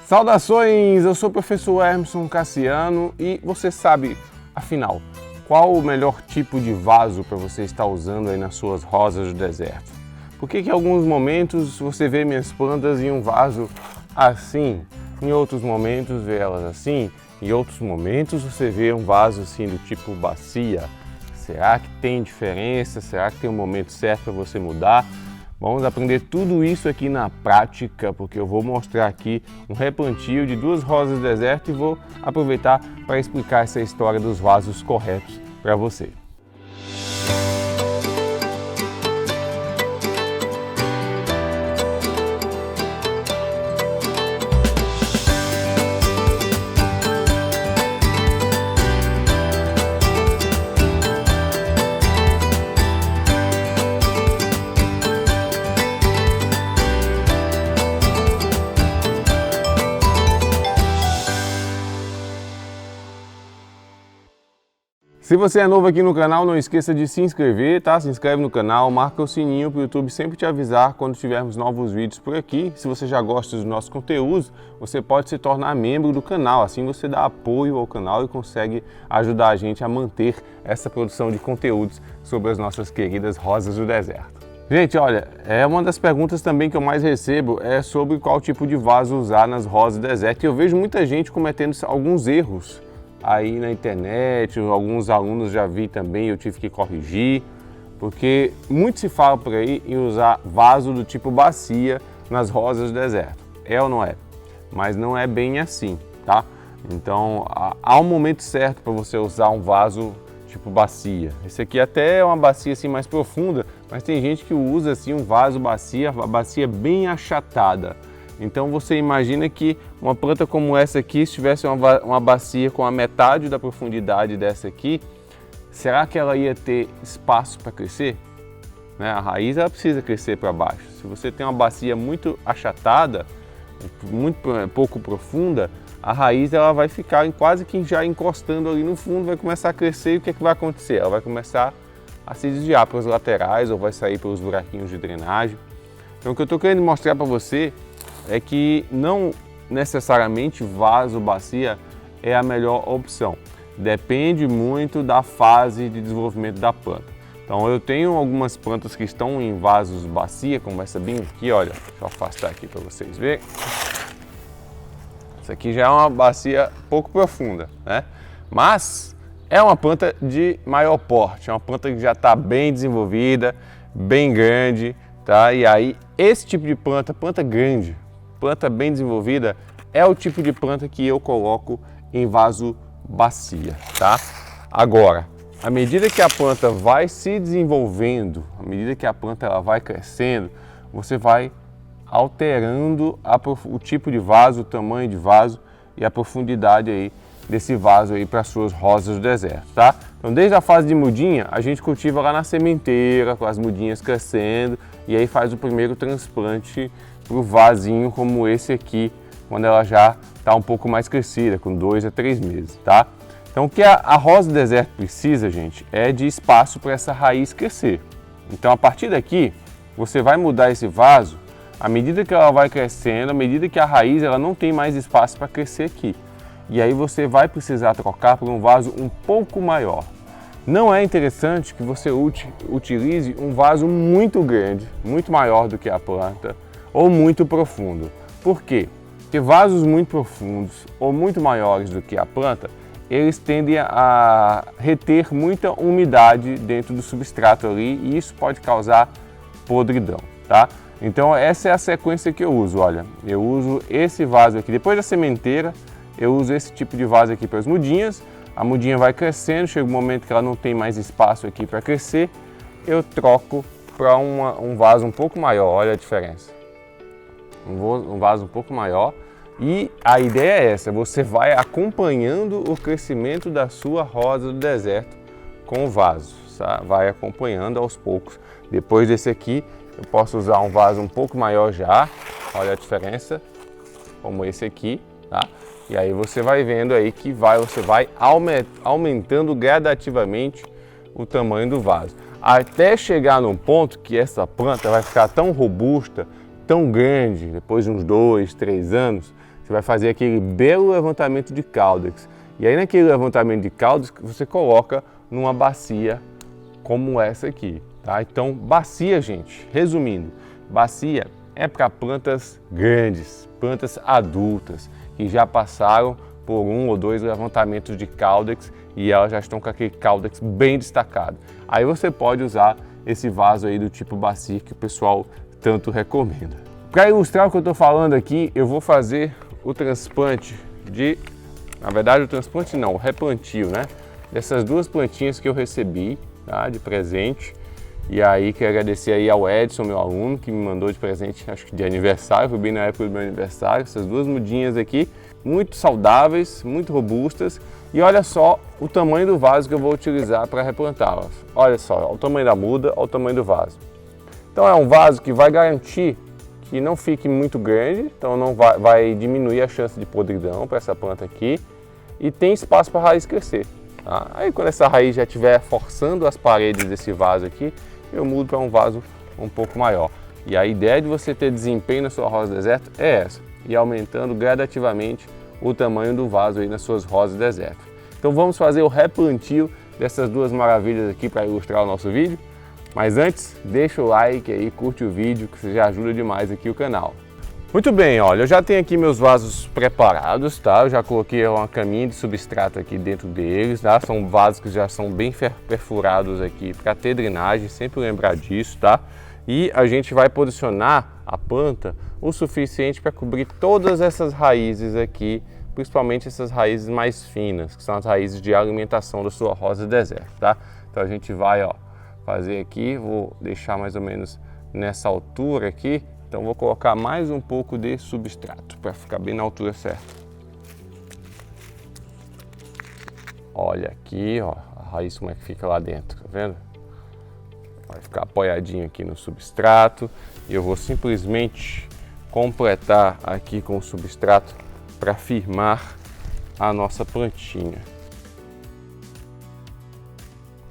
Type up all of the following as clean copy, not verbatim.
Saudações, eu sou o professor Emerson Cassiano e você sabe, afinal, qual o melhor tipo de vaso para você estar usando aí nas suas rosas do deserto? Por que em alguns momentos você vê minhas plantas em um vaso assim, em outros momentos vê elas assim, em outros momentos você vê um vaso assim do tipo bacia? Será que tem diferença? Será que tem um momento certo para você mudar? Vamos aprender tudo isso aqui na prática, porque eu vou mostrar aqui um replantio de 2 rosas do deserto e vou aproveitar para explicar essa história dos vasos corretos para você. Se você é novo aqui no canal, não esqueça de se inscrever, tá? Se inscreve no canal, marca o sininho para o YouTube sempre te avisar quando tivermos novos vídeos por aqui. Se você já gosta dos nossos conteúdos, você pode se tornar membro do canal, assim você dá apoio ao canal e consegue ajudar a gente a manter essa produção de conteúdos sobre as nossas queridas rosas do deserto. Gente, olha, uma das perguntas também que eu mais recebo é sobre qual tipo de vaso usar nas rosas do deserto. E eu vejo muita gente cometendo alguns erros aí na internet, alguns alunos já vi também, eu tive que corrigir, porque muito se fala por aí em usar vaso do tipo bacia nas rosas do deserto. É ou não é? Mas não é bem assim, tá? Então, há um momento certo para você usar um vaso tipo bacia. Esse aqui até é uma bacia assim mais profunda, mas tem gente que usa assim um vaso bacia, uma bacia bem achatada. Então você imagina que uma planta como essa aqui, se tivesse uma bacia com a metade da profundidade dessa aqui, será que ela ia ter espaço para crescer? Né? A raiz ela precisa crescer para baixo. Se você tem uma bacia muito achatada, muito pouco profunda, a raiz ela vai ficar quase que já encostando ali no fundo, vai começar a crescer e o que é que vai acontecer? Ela vai começar a se desviar para os laterais ou vai sair pelos buraquinhos de drenagem. Então o que eu estou querendo mostrar para você é que não necessariamente vaso bacia é a melhor opção. Depende muito da fase de desenvolvimento da planta. Então eu tenho algumas plantas que estão em vasos bacia, como essa bem aqui, olha, deixa eu afastar aqui para vocês verem. Essa aqui já é uma bacia pouco profunda, né? Mas é uma planta de maior porte, é uma planta que já está bem desenvolvida, bem grande, tá? E aí esse tipo de planta grande, planta bem desenvolvida, é o tipo de planta que eu coloco em vaso bacia, tá? Agora, à medida que a planta vai se desenvolvendo, à medida que a planta ela vai crescendo, você vai alterando o tipo de vaso, o tamanho de vaso e a profundidade aí desse vaso aí para as suas rosas do deserto, tá? Então, desde a fase de mudinha, a gente cultiva lá na sementeira, com as mudinhas crescendo, e aí faz o primeiro transplante para o vasinho como esse aqui, quando ela já está um pouco mais crescida, com 2 a 3 meses, tá? Então o que a rosa do deserto precisa, gente, é de espaço para essa raiz crescer. Então a partir daqui, você vai mudar esse vaso, à medida que ela vai crescendo, à medida que a raiz ela não tem mais espaço para crescer aqui. E aí você vai precisar trocar por um vaso um pouco maior. Não é interessante que você utilize um vaso muito grande, muito maior do que a planta, ou muito profundo. Por quê? Porque vasos muito profundos ou muito maiores do que a planta, eles tendem a reter muita umidade dentro do substrato ali e isso pode causar podridão, tá? Então essa é a sequência que eu uso, olha, eu uso esse vaso aqui, depois da sementeira, eu uso esse tipo de vaso aqui para as mudinhas, a mudinha vai crescendo, chega um momento que ela não tem mais espaço aqui para crescer, eu troco para um vaso um pouco maior, olha a diferença. Um vaso um pouco maior e a ideia é essa, você vai acompanhando o crescimento da sua rosa do deserto com o vaso, tá? Vai acompanhando aos poucos. Depois desse aqui eu posso usar um vaso um pouco maior já, olha a diferença, como esse aqui, tá? E aí você vai vendo aí que você vai aumentando gradativamente o tamanho do vaso, até chegar num ponto que essa planta vai ficar tão robusta, tão grande, depois de uns 2, 3 anos, você vai fazer aquele belo levantamento de caudex. E aí naquele levantamento de caudex você coloca numa bacia como essa aqui, tá? Então bacia, gente, resumindo, bacia é para plantas grandes, plantas adultas, que já passaram por 1 ou 2 levantamentos de caudex e elas já estão com aquele caudex bem destacado. Aí você pode usar esse vaso aí do tipo bacia que o pessoal tanto recomenda. Para ilustrar o que eu estou falando aqui, eu vou fazer o transplante na verdade o transplante não, o replantio, né? Dessas 2 plantinhas que eu recebi, tá? De presente. E aí quero agradecer aí ao Edson, meu aluno, que me mandou de presente, acho que de aniversário, foi bem na época do meu aniversário, essas 2 mudinhas aqui, muito saudáveis, muito robustas. E olha só o tamanho do vaso que eu vou utilizar para replantá-las. Olha só, o tamanho da muda, olha o tamanho do vaso. Então é um vaso que vai garantir que não fique muito grande, então não vai diminuir a chance de podridão para essa planta aqui. E tem espaço para a raiz crescer. Tá? Aí quando essa raiz já estiver forçando as paredes desse vaso aqui, eu mudo para um vaso um pouco maior. E a ideia de você ter desempenho na sua rosa deserto é essa, e aumentando gradativamente o tamanho do vaso aí nas suas rosas deserto. Então vamos fazer o replantio dessas 2 maravilhas aqui para ilustrar o nosso vídeo. Mas antes, deixa o like aí, curte o vídeo, que você já ajuda demais aqui o canal. Muito bem, olha, eu já tenho aqui meus vasos preparados, tá? Eu já coloquei uma caminha de substrato aqui dentro deles, tá? São vasos que já são bem perfurados aqui para ter drenagem, sempre lembrar disso, tá? E a gente vai posicionar a planta o suficiente para cobrir todas essas raízes aqui, principalmente essas raízes mais finas, que são as raízes de alimentação da sua rosa deserto, tá? Então a gente vai, ó, fazer aqui, vou deixar mais ou menos nessa altura aqui. Então vou colocar mais um pouco de substrato para ficar bem na altura certa. Olha aqui, ó, a raiz como é que fica lá dentro, tá vendo? Vai ficar apoiadinho aqui no substrato e eu vou simplesmente completar aqui com o substrato para firmar a nossa plantinha.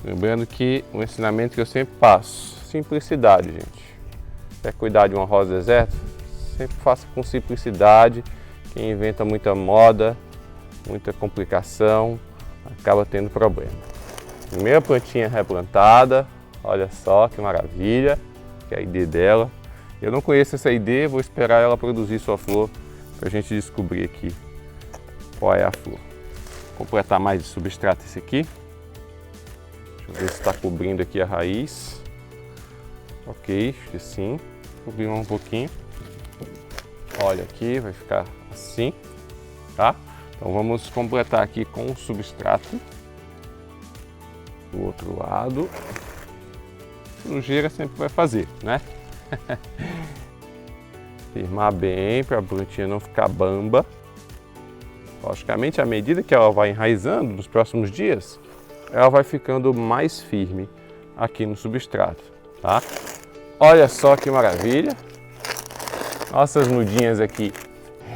Lembrando que o ensinamento que eu sempre passo, simplicidade, gente. Quer cuidar de uma rosa deserto? Sempre faça com simplicidade. Quem inventa muita moda, muita complicação, acaba tendo problema. Primeira plantinha replantada, olha só que maravilha, que é a ID dela. Eu não conheço essa ID, vou esperar ela produzir sua flor para a gente descobrir aqui qual é a flor. Vou completar mais de substrato esse aqui. Deixa eu ver se está cobrindo aqui a raiz. Ok, acho que sim. Cobrir um pouquinho. Olha aqui, vai ficar assim, tá? Então vamos completar aqui com o substrato do outro lado. Sujeira sempre vai fazer, né? Firmar bem para a plantinha não ficar bamba. Logicamente, à medida que ela vai enraizando nos próximos dias, ela vai ficando mais firme aqui no substrato, tá? Olha só que maravilha! Nossas mudinhas aqui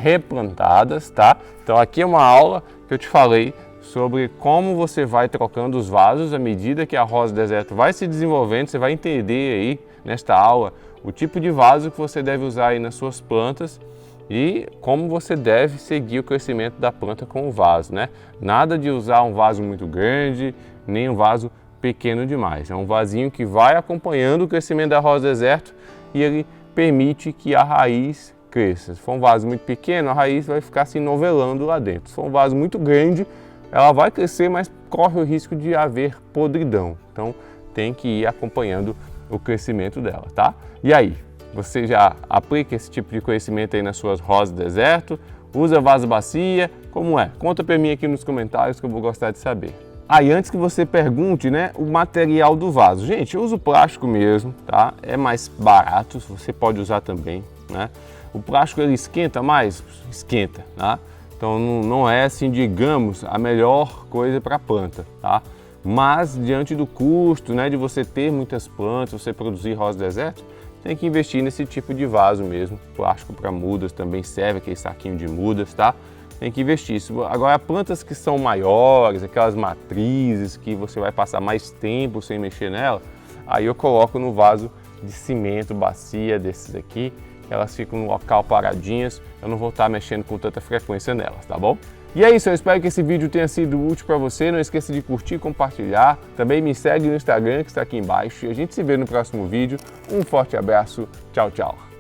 replantadas, tá? Então aqui é uma aula que eu te falei sobre como você vai trocando os vasos à medida que a rosa deserto vai se desenvolvendo. Você vai entender aí nesta aula o tipo de vaso que você deve usar aí nas suas plantas e como você deve seguir o crescimento da planta com o vaso, né? Nada de usar um vaso muito grande, nem um vaso pequeno demais. É um vasinho que vai acompanhando o crescimento da rosa deserto e ele permite que a raiz cresça. Se for um vaso muito pequeno, a raiz vai ficar se novelando lá dentro. Se for um vaso muito grande, ela vai crescer, mas corre o risco de haver podridão. Então tem que ir acompanhando o crescimento dela, tá? E aí, você já aplica esse tipo de conhecimento aí nas suas rosas deserto? Usa vaso bacia? Como é? Conta para mim aqui nos comentários que eu vou gostar de saber. Aí antes que você pergunte, né, o material do vaso. Gente, eu uso plástico mesmo, tá? É mais barato, você pode usar também, né? O plástico ele esquenta mais? Esquenta, tá? Então não é assim, digamos, a melhor coisa para a planta, tá? Mas diante do custo, né, de você ter muitas plantas, você produzir rosa deserto, tem que investir nesse tipo de vaso mesmo. Plástico para mudas também serve, aquele saquinho de mudas, tá? Tem que investir. Agora, plantas que são maiores, aquelas matrizes que você vai passar mais tempo sem mexer nela, aí eu coloco no vaso de cimento, bacia desses aqui, elas ficam no local paradinhas, eu não vou estar mexendo com tanta frequência nelas, tá bom? E é isso, eu espero que esse vídeo tenha sido útil para você, não esqueça de curtir e compartilhar, também me segue no Instagram que está aqui embaixo e a gente se vê no próximo vídeo, um forte abraço, tchau, tchau!